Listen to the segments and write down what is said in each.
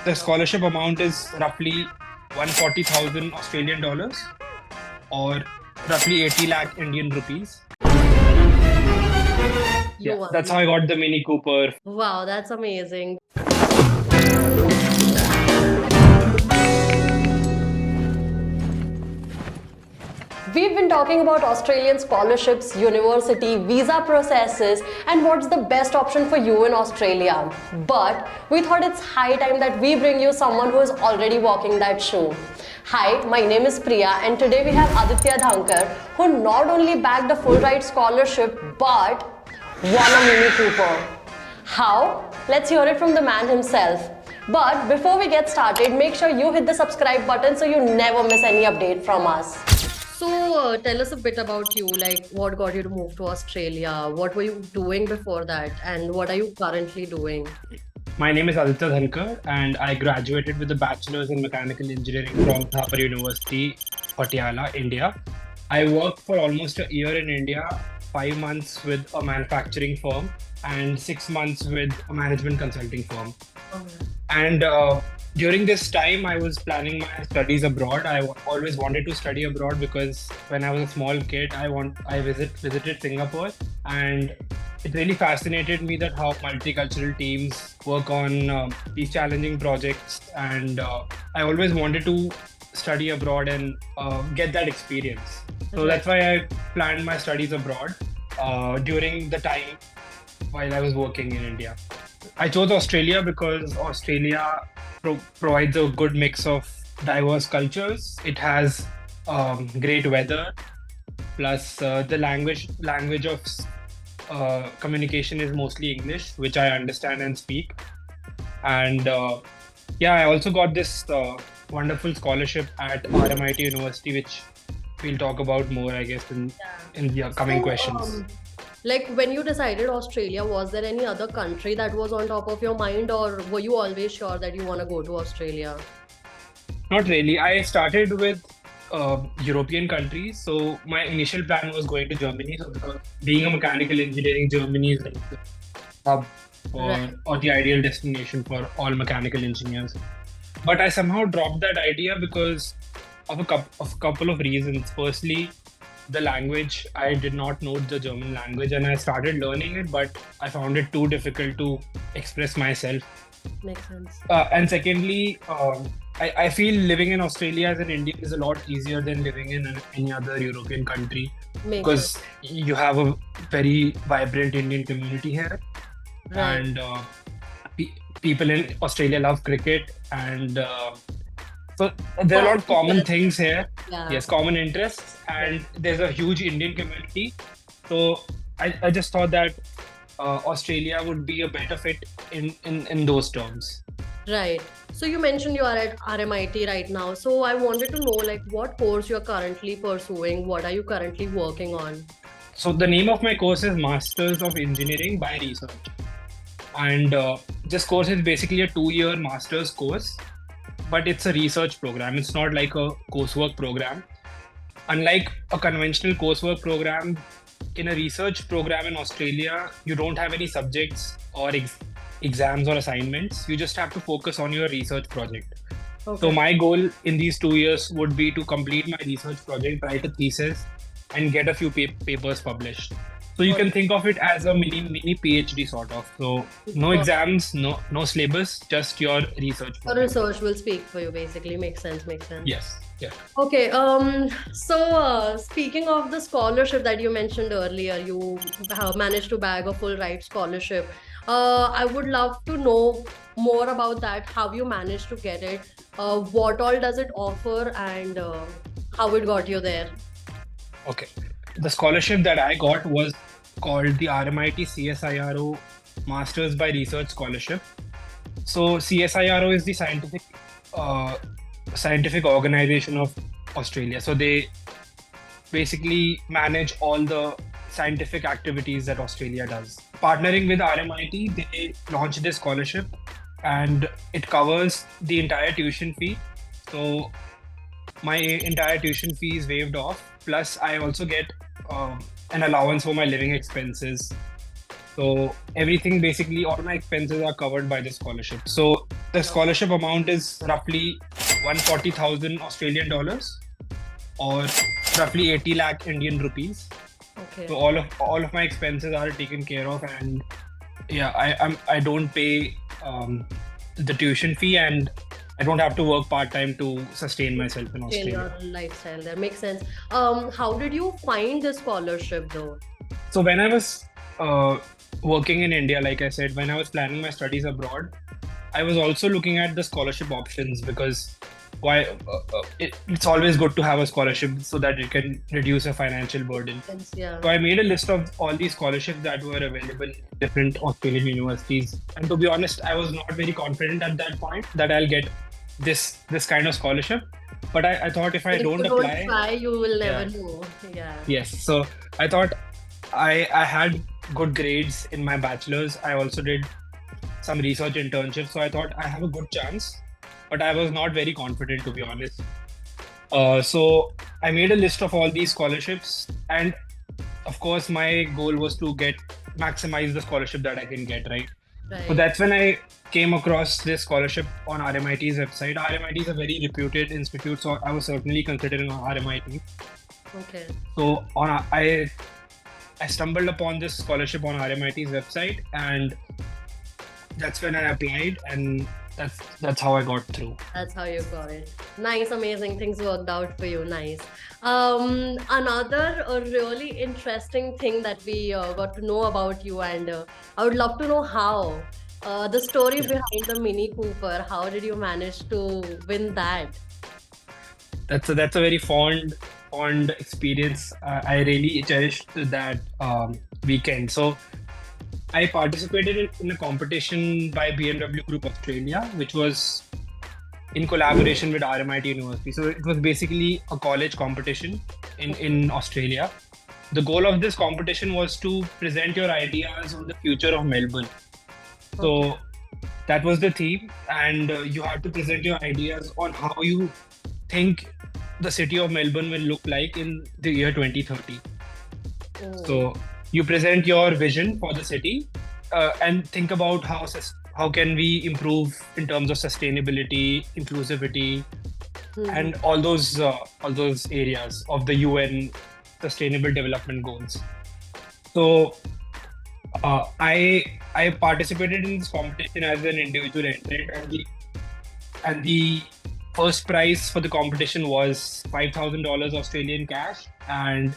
The scholarship amount is roughly 140,000 Australian dollars or roughly 80 lakh Indian rupees. You Yeah, won. that's how I got the Mini Cooper. Wow, that's amazing. We've been talking about Australian scholarships, university, visa processes, and what's the best option for you in Australia. But we thought it's high time that we bring you someone who is already walking that shoe. Hi, my name is Priya, and today we have Aditya Dhankhar, who not only bagged a full ride scholarship but won a Mini Cooper. How? Let's hear it from the man himself. But before we get started, make sure you hit the subscribe button so you never miss any update from us. So, tell us a bit about you, like what got you to move to Australia? What were you doing before that? And what are you currently doing? My name is Aditya Dhankhar and I graduated with a bachelor's in mechanical engineering from Dhankhar University, Patiala, India. I worked for almost a year in India, 5 months with a manufacturing firm and 6 months with a management consulting firm. And during this time, I was planning my studies abroad. I always wanted to study abroad because when I was a small kid, I visited Singapore, and it really fascinated me that how multicultural teams work on these challenging projects. And I always wanted to study abroad and get that experience. So that's why I planned my studies abroad during the time while I was working in India. I chose Australia because Australia provides a good mix of diverse cultures. It has great weather, plus the language of communication is mostly English, which I understand and speak. And yeah, I also got this wonderful scholarship at RMIT University, which we'll talk about more, I guess, in the coming questions. Like when you decided Australia, was there any other country that was on top of your mind, or were you always sure that you want to go to Australia? Not really. I started with European countries. So my initial plan was going to Germany. So because being a mechanical engineering, Germany is like the hub or the ideal destination for all mechanical engineers. But I somehow dropped that idea because of a couple of reasons. Firstly, the language. I did not know the German language and I started learning it, but I found it too difficult to express myself. Makes sense. And secondly, I feel living in Australia as an Indian is a lot easier than living in any other European country because you have a very vibrant Indian community here. Right. And people in Australia love cricket, and so there are a lot of common things here. Yeah. Yes, common interests, and there's a huge Indian community. So I just thought that Australia would be a better fit in those terms. Right. So you mentioned you are at RMIT right now. So I wanted to know, like, what course you're currently pursuing? What are you currently working on? So the name of my course is Masters of Engineering by Research. And this course is basically a 2-year master's course, but it's a research program. It's not like a coursework program. Unlike a conventional coursework program, in a research program in Australia, you don't have any subjects or exams or assignments. You just have to focus on your research project. Okay. So my goal in these 2 years would be to complete my research project, write a thesis, and get a few papers published. So you can think of it as a mini PhD sort of. So no exams, no syllabus, just your research project. Your research will speak for you, basically. Makes sense. Yes. Yeah. Okay. So speaking of the scholarship that you mentioned earlier, you have managed to bag a full ride scholarship. I would love to know more about that. How you managed to get it? What all does it offer, and how it got you there? Okay. The scholarship that I got was called the RMIT CSIRO Masters by Research Scholarship. So CSIRO is the scientific organization of Australia. So they basically manage all the scientific activities that Australia does. Partnering with RMIT, they launched this scholarship and it covers the entire tuition fee. So my entire tuition fee is waived off. Plus, I also get an allowance for my living expenses. So everything, basically all my expenses are covered by the scholarship. So the scholarship amount is roughly 140,000 Australian dollars, or roughly 80 lakh Indian rupees. Okay. So all of my expenses are taken care of, and yeah, I don't pay the tuition fee, and I don't have to work part-time to sustain myself in In Australia. your lifestyle, that makes sense. How did you find the scholarship though? So when I was working in India, like I said, when I was planning my studies abroad, I was also looking at the scholarship options, because it's always good to have a scholarship so that it can reduce a financial burden. Yeah. So I made a list of all these scholarships that were available in different Australian universities. And to be honest, I was not very confident at that point that I'll get this kind of scholarship. But I thought if I If don't you don't apply, try, you will never Yeah. know. Yeah. yes. So I thought I had good grades in my bachelor's. I also did some research internships. So I thought I have a good chance, but I was not very confident, to be honest. So I made a list of all these scholarships, and of course, my goal was to maximize the scholarship that I can get, right? So Right. that's when I came across this scholarship on RMIT's website. RMIT is a very reputed institute, so I was certainly considering RMIT. Okay. So I stumbled upon this scholarship on RMIT's website, and that's when I applied, and that's how I got through. That's how you got it. Nice, amazing. Things worked out for you. Nice. Another really interesting thing that we got to know about you, and I would love to know how. The story behind the Mini Cooper. How did you manage to win that? That's a very fond experience. I really cherished that weekend. So I participated in a competition by BMW Group Australia, which was in collaboration with RMIT University. So it was basically a college competition in Australia. The goal of this competition was to present your ideas on the future of Melbourne. So that was the theme, and you had to present your ideas on how you think the city of Melbourne will look like in the year 2030. So you present your vision for the city, and think about how can we improve in terms of sustainability, inclusivity, and all those areas of the UN Sustainable Development Goals. So I participated in this competition as an individual entrant, and the first prize for the competition was $5,000 Australian cash and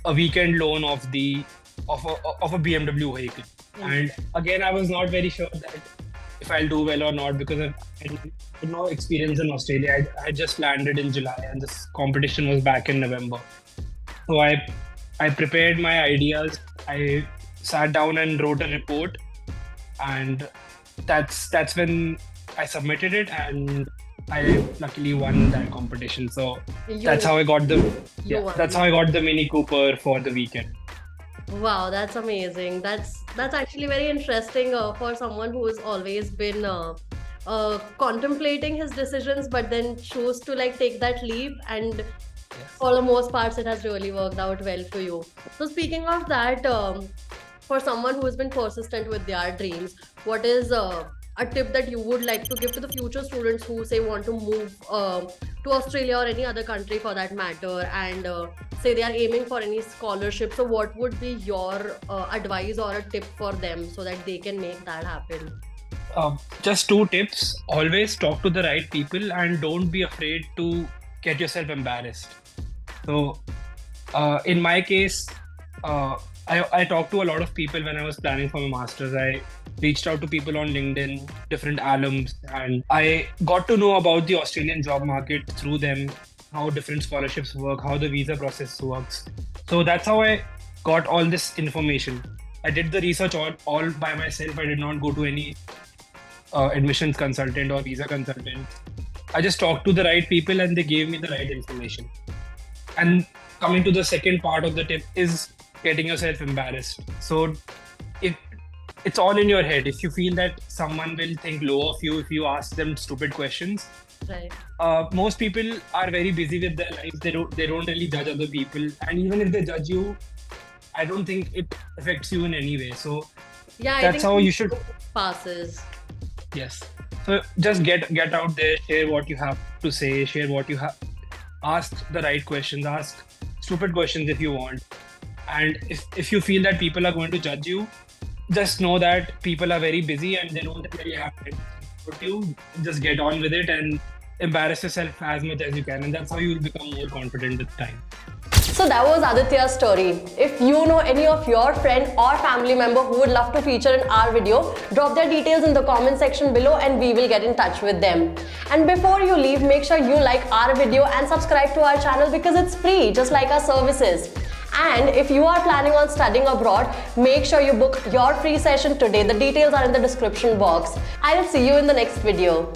a weekend loan of a BMW vehicle. And again, I was not very sure that if I'll do well or not, because I had no experience in Australia. I just landed in July, and this competition was back in November. So I prepared my ideas. I sat down and wrote a report, and that's when I submitted it, and I luckily won that competition. So that's how I got that's how I got the Mini Cooper for the weekend. Wow, that's amazing. That's actually very interesting for someone who has always been contemplating his decisions, but then chose to like take that leap, and for the most parts, it has really worked out well for you. So speaking of that, for someone who has been persistent with their dreams, what is a tip that you would like to give to the future students who say want to move to Australia or any other country for that matter, and say they are aiming for any scholarship? So what would be your advice or a tip for them so that they can make that happen? Just two tips. Always talk to the right people, and don't be afraid to get yourself embarrassed. So in my case, I talked to a lot of people when I was planning for my master's. I reached out to people on LinkedIn, different alums, and I got to know about the Australian job market through them, how different scholarships work, how the visa process works. So that's how I got all this information. I did the research all by myself. I did not go to any admissions consultant or visa consultant. I just talked to the right people, and they gave me the right information. And coming to the second part of the tip is getting yourself embarrassed. So it's all in your head. If you feel that someone will think low of you if you ask them stupid questions, Right. Most people are very busy with their lives. They don't really judge other people, and even if they judge you, I don't think it affects you in any way. So Yeah, I that's think how you should. passes. Yes. So just get out there, share what you have to say, share what you have. Ask the right questions, ask stupid questions if you want. And if you feel that people are going to judge you, just know that people are very busy and they don't really have time to put you. Just get on with it and embarrass yourself as much as you can. And that's how you will become more confident with time. So that was Aditya's story. If you know any of your friend or family member who would love to feature in our video, drop their details in the comment section below and we will get in touch with them. And before you leave, make sure you like our video and subscribe to our channel because it's free, just like our services. And if you are planning on studying abroad, make sure you book your free session today. The details are in the description box. I'll see you in the next video.